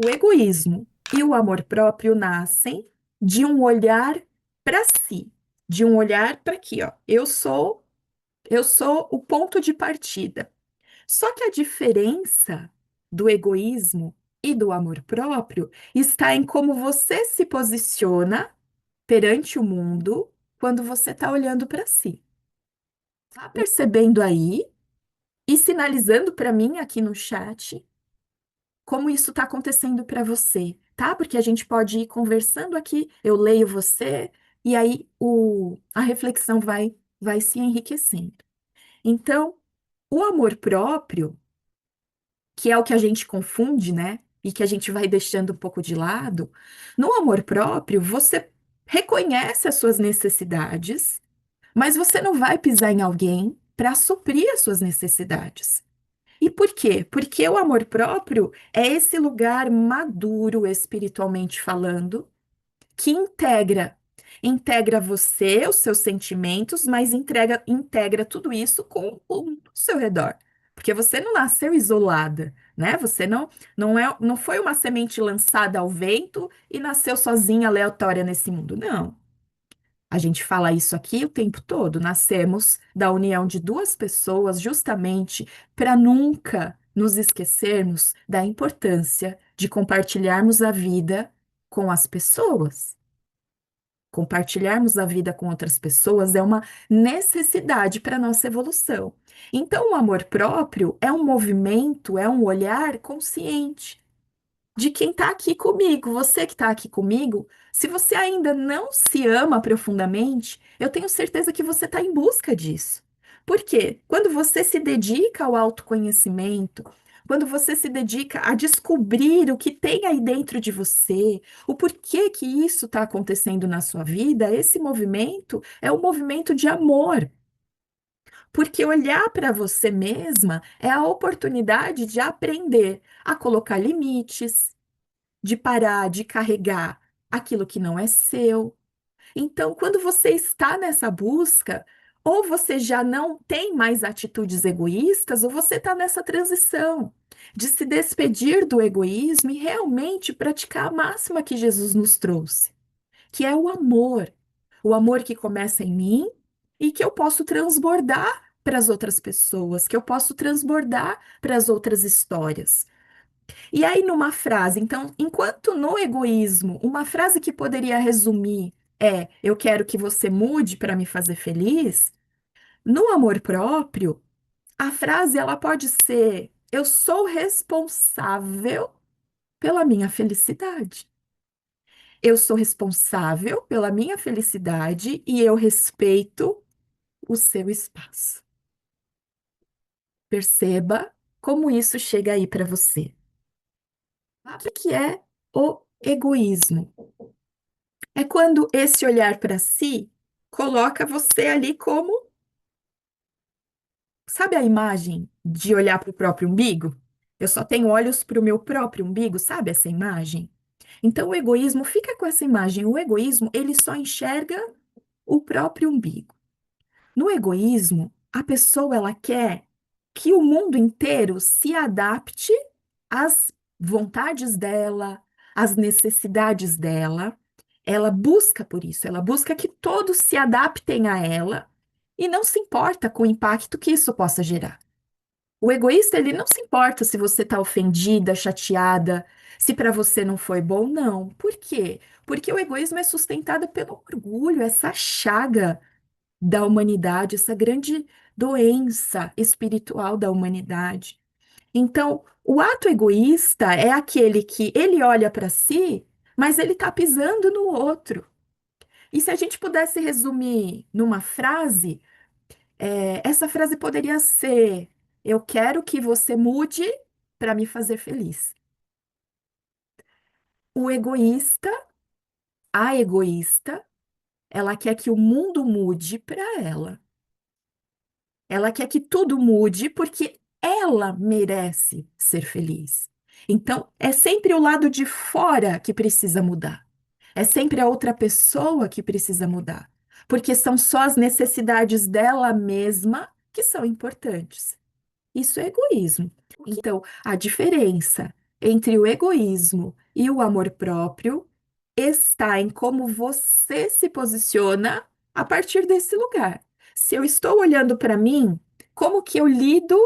O egoísmo e o amor próprio nascem de um olhar para si, de um olhar para aqui, ó. Eu sou o ponto de partida. Só que a diferença do egoísmo e do amor próprio está em como você se posiciona perante o mundo quando você está olhando para si. Tá percebendo aí e sinalizando para mim aqui no chat como isso está acontecendo para você, tá? Porque a gente pode ir conversando aqui, eu leio você, e aí a reflexão vai se enriquecendo. Então, o amor próprio, que é o que a gente confunde, né? E que a gente vai deixando um pouco de lado, no amor próprio, você reconhece as suas necessidades, mas você não vai pisar em alguém para suprir as suas necessidades. E por quê? Porque o amor próprio é esse lugar maduro espiritualmente falando, que integra você, os seus sentimentos, mas integra tudo isso com o seu redor. Porque você não nasceu isolada, né? Você não foi uma semente lançada ao vento e nasceu sozinha, aleatória nesse mundo. Não. A gente fala isso aqui o tempo todo. Nascemos da união de duas pessoas justamente para nunca nos esquecermos da importância de compartilharmos a vida com as pessoas. Compartilharmos a vida com outras pessoas é uma necessidade para a nossa evolução. Então, o amor próprio é um movimento, é um olhar consciente de quem está aqui comigo. Você que está aqui comigo, se você ainda não se ama profundamente, eu tenho certeza que você está em busca disso. Por quê? Quando você se dedica ao autoconhecimento, quando você se dedica a descobrir o que tem aí dentro de você, o porquê que isso está acontecendo na sua vida, esse movimento é um movimento de amor. Porque olhar para você mesma é a oportunidade de aprender a colocar limites, de parar de carregar aquilo que não é seu. Então, quando você está nessa busca, ou você já não tem mais atitudes egoístas, ou você está nessa transição de se despedir do egoísmo e realmente praticar a máxima que Jesus nos trouxe, que é o amor. O amor que começa em mim e que eu posso transbordar para as outras pessoas, que eu posso transbordar para as outras histórias. E aí, numa frase, então, enquanto no egoísmo, uma frase que poderia resumir é: eu quero que você mude para me fazer feliz, no amor próprio, a frase ela pode ser: eu sou responsável pela minha felicidade. Eu sou responsável pela minha felicidade e eu respeito o seu espaço. Perceba como isso chega aí para você. O que é o egoísmo? É quando esse olhar para si coloca você ali como, sabe a imagem de olhar para o próprio umbigo? Eu só tenho olhos para o meu próprio umbigo, sabe essa imagem? Então o egoísmo fica com essa imagem. O egoísmo, ele só enxerga o próprio umbigo. No egoísmo, a pessoa ela quer que o mundo inteiro se adapte às vontades dela, às necessidades dela. Ela busca por isso, ela busca que todos se adaptem a ela e não se importa com o impacto que isso possa gerar. O egoísta, ele não se importa se você está ofendida, chateada, se para você não foi bom, não. Por quê? Porque o egoísmo é sustentado pelo orgulho, essa chaga da humanidade, essa grande doença espiritual da humanidade. Então, o ato egoísta é aquele que ele olha para si, mas ele está pisando no outro. E se a gente pudesse resumir numa frase, essa frase poderia ser: eu quero que você mude para me fazer feliz. O egoísta, a egoísta, ela quer que o mundo mude para ela. Ela quer que tudo mude porque ela merece ser feliz. Então, é sempre o lado de fora que precisa mudar. É sempre a outra pessoa que precisa mudar. Porque são só as necessidades dela mesma que são importantes. Isso é egoísmo. Então, a diferença entre o egoísmo e o amor próprio está em como você se posiciona a partir desse lugar. Se eu estou olhando para mim, como que eu lido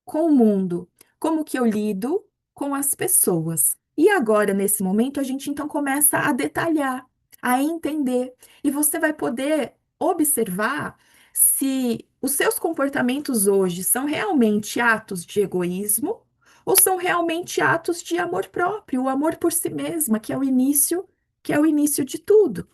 com o mundo? Como que eu lido com as pessoas? E agora, nesse momento, a gente então começa a detalhar, a entender, e você vai poder observar se os seus comportamentos hoje são realmente atos de egoísmo ou são realmente atos de amor próprio, o amor por si mesma, que é o início de tudo.